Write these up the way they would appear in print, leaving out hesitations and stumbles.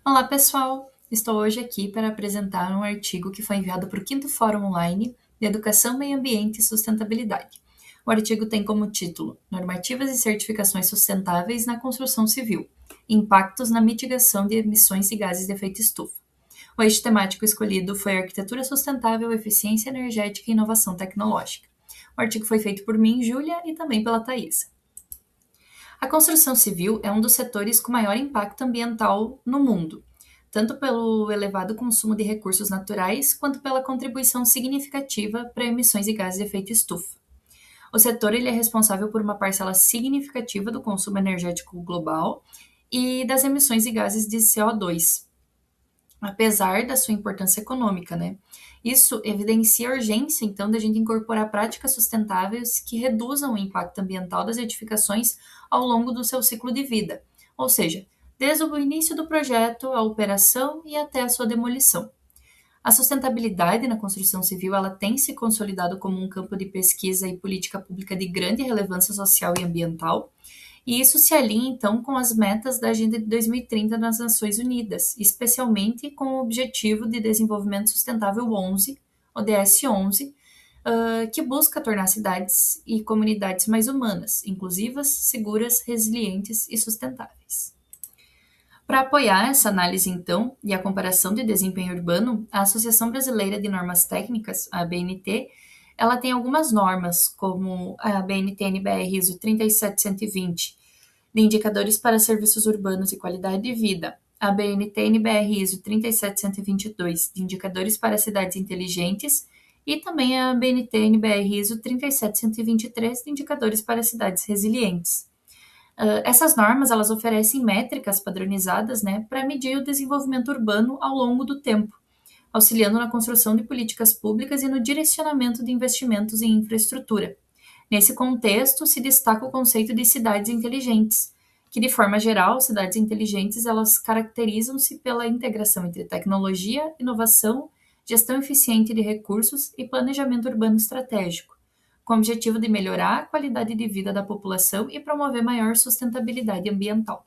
Olá, pessoal! Estou hoje aqui para apresentar um artigo que foi enviado para o quinto Fórum Online de Educação, Meio Ambiente e Sustentabilidade. O artigo tem como título Normativas e Certificações Sustentáveis na Construção Civil, Impactos na Mitigação de Emissões de Gases de Efeito Estufa. O eixo temático escolhido foi Arquitetura Sustentável, Eficiência Energética e Inovação Tecnológica. O artigo foi feito por mim, Júlia, e também pela Thaisa. A construção civil é um dos setores com maior impacto ambiental no mundo, tanto pelo elevado consumo de recursos naturais quanto pela contribuição significativa para emissões de gases de efeito estufa. O setor ele é responsável por uma parcela significativa do consumo energético global e das emissões de gases de CO2, apesar da sua importância econômica, né? Isso evidencia a urgência, então, da gente incorporar práticas sustentáveis que reduzam o impacto ambiental das edificações ao longo do seu ciclo de vida, ou seja, desde o início do projeto, a operação e até a sua demolição. A sustentabilidade na construção civil ela tem se consolidado como um campo de pesquisa e política pública de grande relevância social e ambiental, e isso se alinha, então, com as metas da Agenda de 2030 das Nações Unidas, especialmente com o Objetivo de Desenvolvimento Sustentável 11, ODS 11, que busca tornar cidades e comunidades mais humanas, inclusivas, seguras, resilientes e sustentáveis. Para apoiar essa análise, então, e a comparação de desempenho urbano, a Associação Brasileira de Normas Técnicas, a ABNT, ela tem algumas normas, como a BNT-NBR ISO 37120, de indicadores para serviços urbanos e qualidade de vida, a BNT-NBR ISO 37122, de indicadores para cidades inteligentes, e também a BNT-NBR ISO 37123, de indicadores para cidades resilientes. Essas normas elas oferecem métricas padronizadas, né, para medir o desenvolvimento urbano ao longo do tempo, auxiliando na construção de políticas públicas e no direcionamento de investimentos em infraestrutura. Nesse contexto, se destaca o conceito de cidades inteligentes, que, de forma geral, cidades inteligentes elas caracterizam-se pela integração entre tecnologia, inovação, gestão eficiente de recursos e planejamento urbano estratégico, com o objetivo de melhorar a qualidade de vida da população e promover maior sustentabilidade ambiental.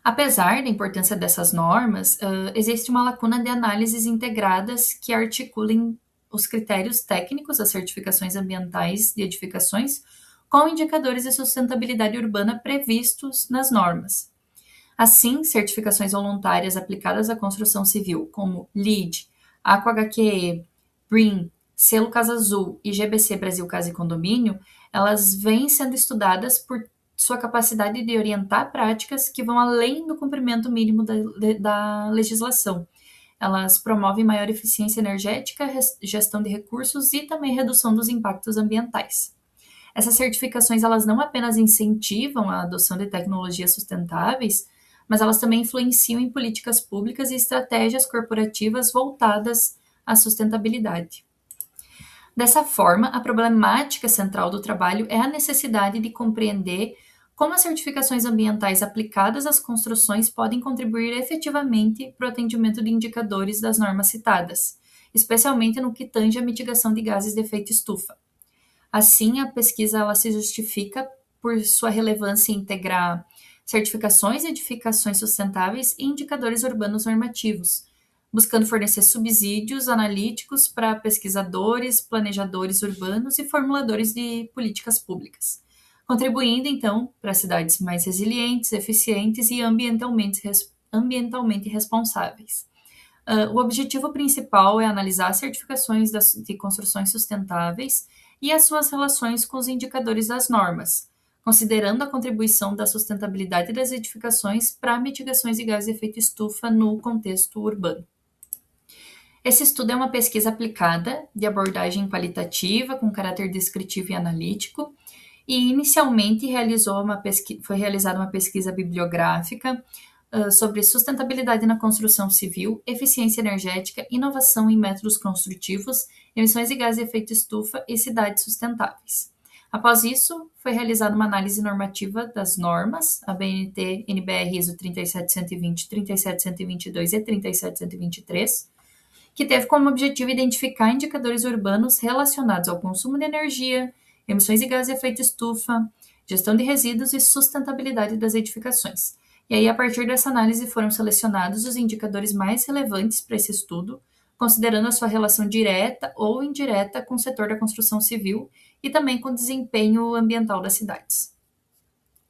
Apesar da importância dessas normas, existe uma lacuna de análises integradas que articulem os critérios técnicos das certificações ambientais de edificações com indicadores de sustentabilidade urbana previstos nas normas. Assim, certificações voluntárias aplicadas à construção civil, como LEED, AquaHQE, BREEAM, Selo Casa Azul e GBC Brasil Casa e Condomínio, elas vêm sendo estudadas por sua capacidade de orientar práticas que vão além do cumprimento mínimo da legislação. Elas promovem maior eficiência energética, gestão de recursos e também redução dos impactos ambientais. Essas certificações elas não apenas incentivam a adoção de tecnologias sustentáveis, mas elas também influenciam em políticas públicas e estratégias corporativas voltadas à sustentabilidade. Dessa forma, a problemática central do trabalho é a necessidade de compreender como as certificações ambientais aplicadas às construções podem contribuir efetivamente para o atendimento de indicadores das normas citadas, especialmente no que tange à mitigação de gases de efeito estufa. Assim, a pesquisa ela se justifica por sua relevância em integrar certificações e edificações sustentáveis e indicadores urbanos normativos, buscando fornecer subsídios analíticos para pesquisadores, planejadores urbanos e formuladores de políticas públicas, contribuindo, então, para cidades mais resilientes, eficientes e ambientalmente responsáveis. O objetivo principal é analisar certificações de construções sustentáveis e as suas relações com os indicadores das normas, considerando a contribuição da sustentabilidade das edificações para mitigações de gases de efeito estufa no contexto urbano. Esse estudo é uma pesquisa aplicada de abordagem qualitativa, com caráter descritivo e analítico, e inicialmente foi realizada uma pesquisa bibliográfica sobre sustentabilidade na construção civil, eficiência energética, inovação em métodos construtivos, emissões de gases de efeito estufa e cidades sustentáveis. Após isso, foi realizada uma análise normativa das normas, a BNT NBR ISO 37120, 37122 e 37123, que teve como objetivo identificar indicadores urbanos relacionados ao consumo de energia, emissões de gases de efeito estufa, gestão de resíduos e sustentabilidade das edificações. E aí, a partir dessa análise, foram selecionados os indicadores mais relevantes para esse estudo, considerando a sua relação direta ou indireta com o setor da construção civil e também com o desempenho ambiental das cidades.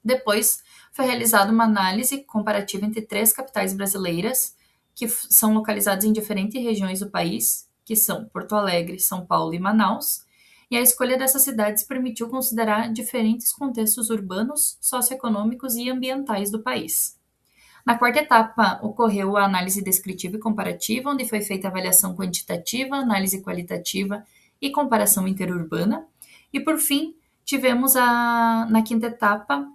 Depois, foi realizada uma análise comparativa entre 3 capitais brasileiras, que são localizadas em diferentes regiões do país, que são Porto Alegre, São Paulo e Manaus, e a escolha dessas cidades permitiu considerar diferentes contextos urbanos, socioeconômicos e ambientais do país. Na quarta etapa, ocorreu a análise descritiva e comparativa, onde foi feita a avaliação quantitativa, análise qualitativa e comparação interurbana. E, por fim, tivemos na quinta etapa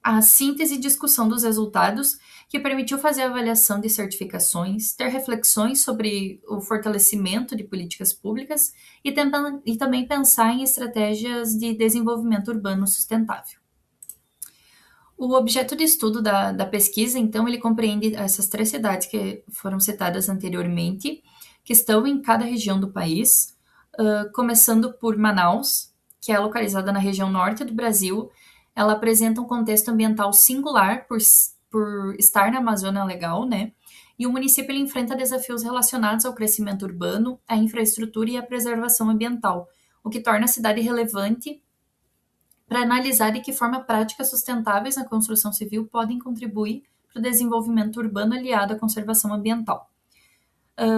a síntese e discussão dos resultados, que permitiu fazer a avaliação de certificações, ter reflexões sobre o fortalecimento de políticas públicas e também pensar em estratégias de desenvolvimento urbano sustentável. O objeto de estudo da pesquisa, então, ele compreende essas 3 cidades que foram citadas anteriormente, que estão em cada região do país, começando por Manaus, que é localizada na região norte do Brasil. Ela apresenta um contexto ambiental singular por estar na Amazônia Legal, né? E o município ele enfrenta desafios relacionados ao crescimento urbano, à infraestrutura e à preservação ambiental, o que torna a cidade relevante para analisar de que forma práticas sustentáveis na construção civil podem contribuir para o desenvolvimento urbano aliado à conservação ambiental.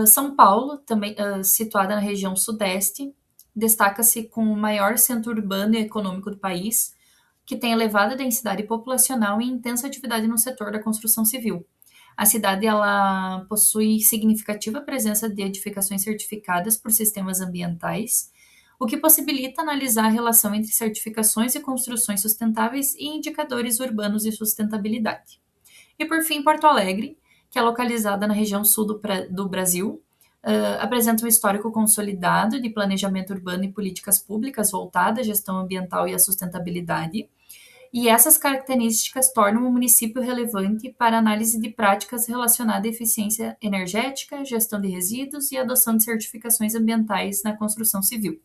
São Paulo, também situada na região sudeste, destaca-se como o maior centro urbano e econômico do país, que tem elevada densidade populacional e intensa atividade no setor da construção civil. A cidade ela possui significativa presença de edificações certificadas por sistemas ambientais, o que possibilita analisar a relação entre certificações e construções sustentáveis e indicadores urbanos de sustentabilidade. E, por fim, Porto Alegre, que é localizada na região sul do Brasil, apresenta um histórico consolidado de planejamento urbano e políticas públicas voltadas à gestão ambiental e à sustentabilidade. E essas características tornam o município relevante para análise de práticas relacionadas à eficiência energética, gestão de resíduos e adoção de certificações ambientais na construção civil.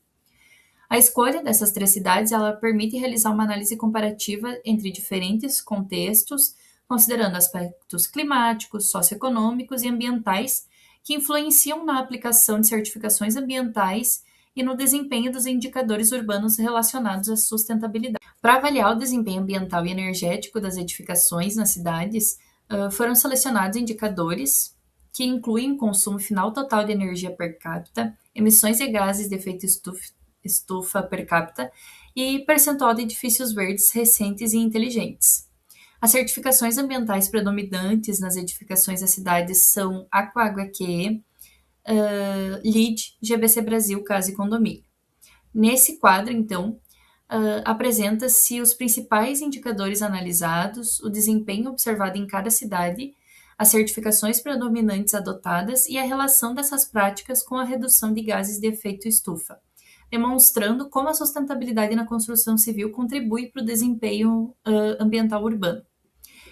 A escolha dessas 3 cidades ela permite realizar uma análise comparativa entre diferentes contextos, considerando aspectos climáticos, socioeconômicos e ambientais que influenciam na aplicação de certificações ambientais e no desempenho dos indicadores urbanos relacionados à sustentabilidade. Para avaliar o desempenho ambiental e energético das edificações nas cidades, foram selecionados indicadores que incluem consumo final total de energia per capita, emissões de gases de efeito estufa per capita e percentual de edifícios verdes recentes e inteligentes. As certificações ambientais predominantes nas edificações das cidades são Aqua Água QE, LEED, GBC Brasil, Casa e Condomínio. Nesse quadro, então, apresenta-se os principais indicadores analisados, o desempenho observado em cada cidade, as certificações predominantes adotadas e a relação dessas práticas com a redução de gases de efeito estufa, demonstrando como a sustentabilidade na construção civil contribui para o desempenho ambiental urbano.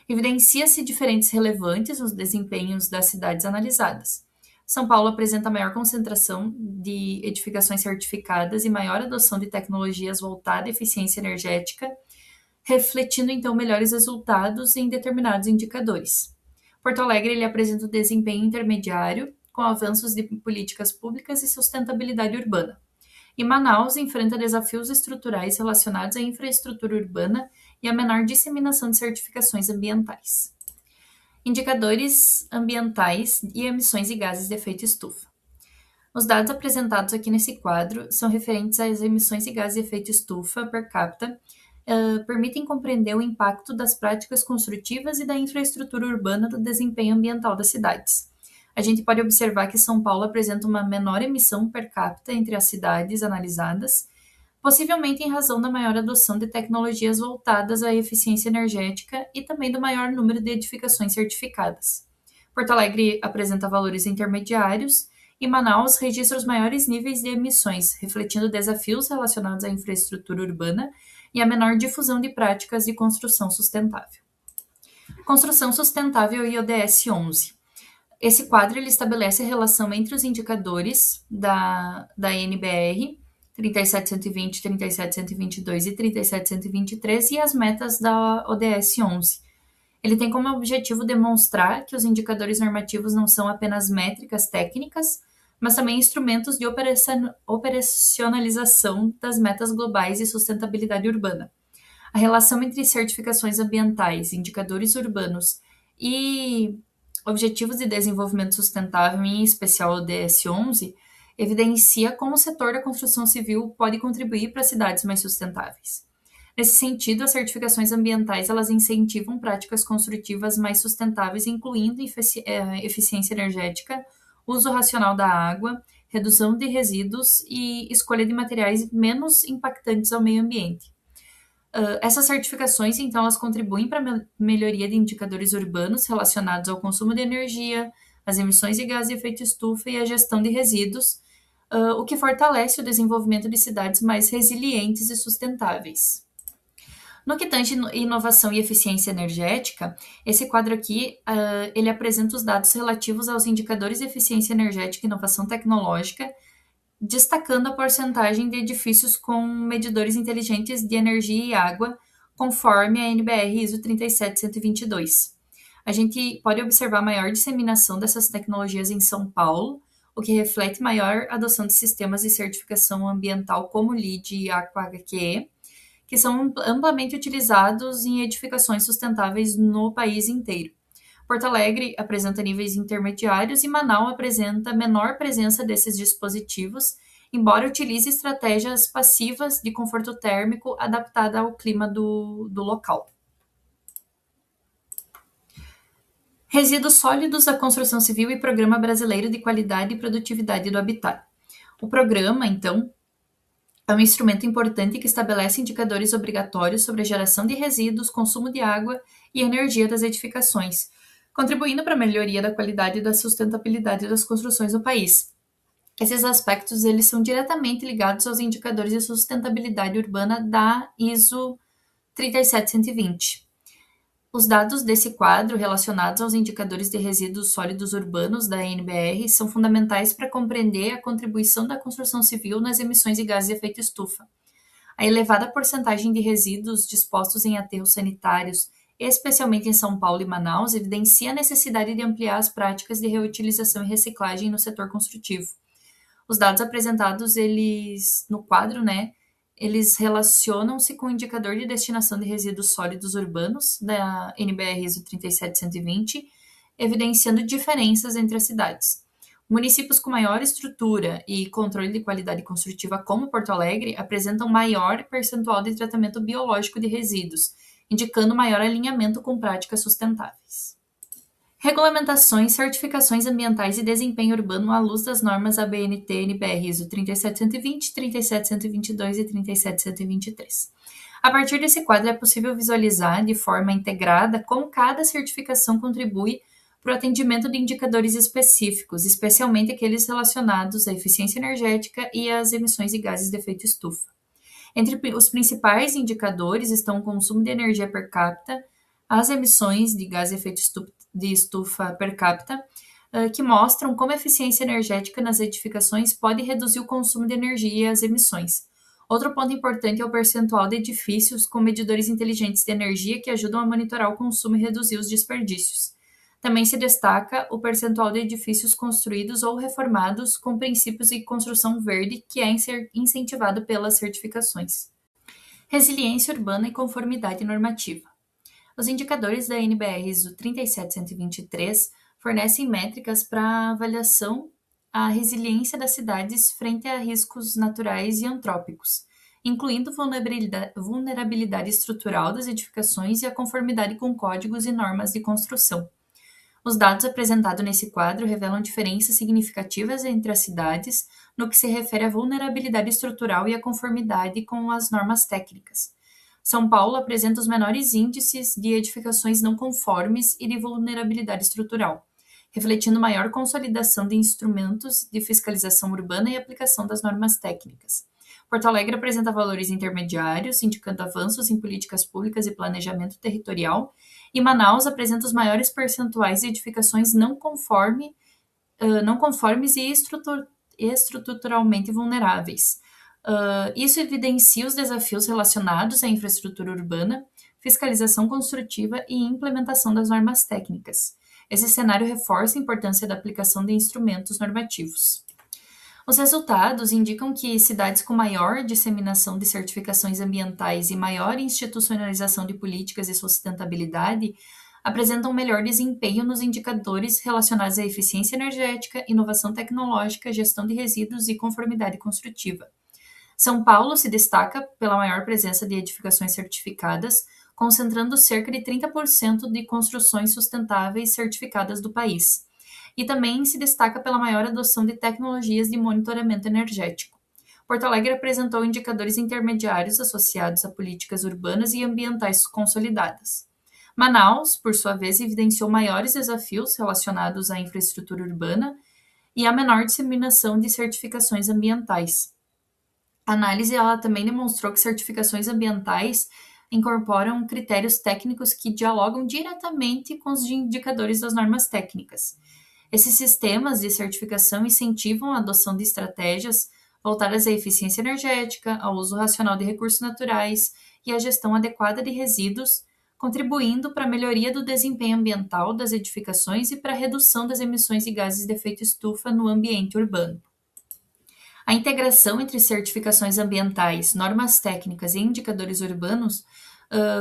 Evidencia-se diferentes relevantes nos desempenhos das cidades analisadas. São Paulo apresenta a maior concentração de edificações certificadas e maior adoção de tecnologias voltadas à eficiência energética, refletindo então melhores resultados em determinados indicadores. Porto Alegre ele apresenta um desempenho intermediário, com avanços de políticas públicas e sustentabilidade urbana. E Manaus enfrenta desafios estruturais relacionados à infraestrutura urbana e à menor disseminação de certificações ambientais. Indicadores ambientais e emissões de gases de efeito estufa. Os dados apresentados aqui nesse quadro são referentes às emissões de gases de efeito estufa per capita, permitem compreender o impacto das práticas construtivas e da infraestrutura urbana do desempenho ambiental das cidades. A gente pode observar que São Paulo apresenta uma menor emissão per capita entre as cidades analisadas, possivelmente em razão da maior adoção de tecnologias voltadas à eficiência energética e também do maior número de edificações certificadas. Porto Alegre apresenta valores intermediários e Manaus registra os maiores níveis de emissões, refletindo desafios relacionados à infraestrutura urbana e a menor difusão de práticas de construção sustentável. Construção sustentável e ODS 11. Esse quadro ele estabelece a relação entre os indicadores da NBR 37120, 37122 e 37123 e as metas da ODS 11. Ele tem como objetivo demonstrar que os indicadores normativos não são apenas métricas técnicas, mas também instrumentos de operacionalização das metas globais de sustentabilidade urbana. A relação entre certificações ambientais, indicadores urbanos e Objetivos de Desenvolvimento Sustentável, em especial o DS11, evidencia como o setor da construção civil pode contribuir para cidades mais sustentáveis. Nesse sentido, as certificações ambientais elas incentivam práticas construtivas mais sustentáveis, incluindo eficiência energética, uso racional da água, redução de resíduos e escolha de materiais menos impactantes ao meio ambiente. Essas certificações, então, elas contribuem para a melhoria de indicadores urbanos relacionados ao consumo de energia, as emissões de gás de efeito estufa e a gestão de resíduos, o que fortalece o desenvolvimento de cidades mais resilientes e sustentáveis. No que tange inovação e eficiência energética, esse quadro aqui, ele apresenta os dados relativos aos indicadores de eficiência energética e inovação tecnológica, destacando a porcentagem de edifícios com medidores inteligentes de energia e água, conforme a NBR ISO 37122. A gente pode observar maior disseminação dessas tecnologias em São Paulo, o que reflete maior adoção de sistemas de certificação ambiental como LEED e AquaHQE, que são amplamente utilizados em edificações sustentáveis no país inteiro. Porto Alegre apresenta níveis intermediários e Manaus apresenta menor presença desses dispositivos, embora utilize estratégias passivas de conforto térmico adaptada ao clima do local. Resíduos sólidos da construção civil e Programa Brasileiro de Qualidade e Produtividade do Habitat. O programa, então, é um instrumento importante que estabelece indicadores obrigatórios sobre a geração de resíduos, consumo de água e energia das edificações, contribuindo para a melhoria da qualidade e da sustentabilidade das construções no país. Esses aspectos eles são diretamente ligados aos indicadores de sustentabilidade urbana da ISO 37120. Os dados desse quadro relacionados aos indicadores de resíduos sólidos urbanos da NBR são fundamentais para compreender a contribuição da construção civil nas emissões de gases de efeito estufa. A elevada porcentagem de resíduos dispostos em aterros sanitários, especialmente em São Paulo e Manaus, evidencia a necessidade de ampliar as práticas de reutilização e reciclagem no setor construtivo. Os dados apresentados, no quadro, eles relacionam-se com o indicador de destinação de resíduos sólidos urbanos da NBR ISO 37120, evidenciando diferenças entre as cidades. Municípios com maior estrutura e controle de qualidade construtiva, como Porto Alegre, apresentam maior percentual de tratamento biológico de resíduos, indicando maior alinhamento com práticas sustentáveis. Regulamentações, certificações ambientais e desempenho urbano à luz das normas ABNT NBR ISO 37120, 37122 e 37123. A partir desse quadro é possível visualizar de forma integrada como cada certificação contribui para o atendimento de indicadores específicos, especialmente aqueles relacionados à eficiência energética e às emissões de gases de efeito estufa. Entre os principais indicadores estão o consumo de energia per capita, as emissões de gás de efeito estufa per capita, que mostram como a eficiência energética nas edificações pode reduzir o consumo de energia e as emissões. Outro ponto importante é o percentual de edifícios com medidores inteligentes de energia que ajudam a monitorar o consumo e reduzir os desperdícios. Também se destaca o percentual de edifícios construídos ou reformados com princípios de construção verde, que é incentivado pelas certificações. Resiliência urbana e conformidade normativa. Os indicadores da NBR ISO 37123 fornecem métricas para avaliação a resiliência das cidades frente a riscos naturais e antrópicos, incluindo vulnerabilidade estrutural das edificações e a conformidade com códigos e normas de construção. Os dados apresentados nesse quadro revelam diferenças significativas entre as cidades no que se refere à vulnerabilidade estrutural e à conformidade com as normas técnicas. São Paulo apresenta os menores índices de edificações não conformes e de vulnerabilidade estrutural, refletindo maior consolidação de instrumentos de fiscalização urbana e aplicação das normas técnicas. Porto Alegre apresenta valores intermediários, indicando avanços em políticas públicas e planejamento territorial, e Manaus apresenta os maiores percentuais de edificações não conformes e estruturalmente vulneráveis. Isso evidencia os desafios relacionados à infraestrutura urbana, fiscalização construtiva e implementação das normas técnicas. Esse cenário reforça a importância da aplicação de instrumentos normativos. Os resultados indicam que cidades com maior disseminação de certificações ambientais e maior institucionalização de políticas de sustentabilidade apresentam melhor desempenho nos indicadores relacionados à eficiência energética, inovação tecnológica, gestão de resíduos e conformidade construtiva. São Paulo se destaca pela maior presença de edificações certificadas, concentrando cerca de 30% de construções sustentáveis certificadas do país. E também se destaca pela maior adoção de tecnologias de monitoramento energético. Porto Alegre apresentou indicadores intermediários associados a políticas urbanas e ambientais consolidadas. Manaus, por sua vez, evidenciou maiores desafios relacionados à infraestrutura urbana e a menor disseminação de certificações ambientais. A análise ela também demonstrou que certificações ambientais incorporam critérios técnicos que dialogam diretamente com os indicadores das normas técnicas. Esses sistemas de certificação incentivam a adoção de estratégias voltadas à eficiência energética, ao uso racional de recursos naturais e à gestão adequada de resíduos, contribuindo para a melhoria do desempenho ambiental das edificações e para a redução das emissões de gases de efeito estufa no ambiente urbano. A integração entre certificações ambientais, normas técnicas e indicadores urbanos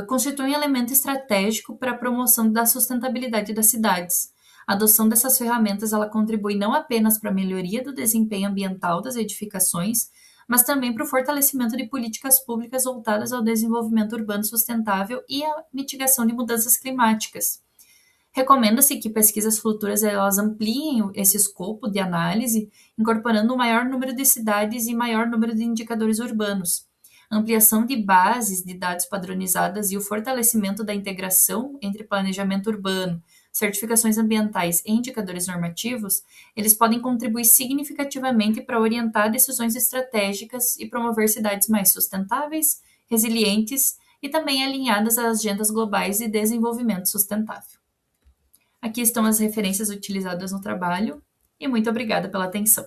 constitui um elemento estratégico para a promoção da sustentabilidade das cidades. A adoção dessas ferramentas ela contribui não apenas para a melhoria do desempenho ambiental das edificações, mas também para o fortalecimento de políticas públicas voltadas ao desenvolvimento urbano sustentável e à mitigação de mudanças climáticas. Recomenda-se que pesquisas futuras elas ampliem esse escopo de análise, incorporando um maior número de cidades e maior número de indicadores urbanos. A ampliação de bases de dados padronizadas e o fortalecimento da integração entre planejamento urbano, certificações ambientais e indicadores normativos, eles podem contribuir significativamente para orientar decisões estratégicas e promover cidades mais sustentáveis, resilientes e também alinhadas às agendas globais de desenvolvimento sustentável. Aqui estão as referências utilizadas no trabalho e muito obrigada pela atenção.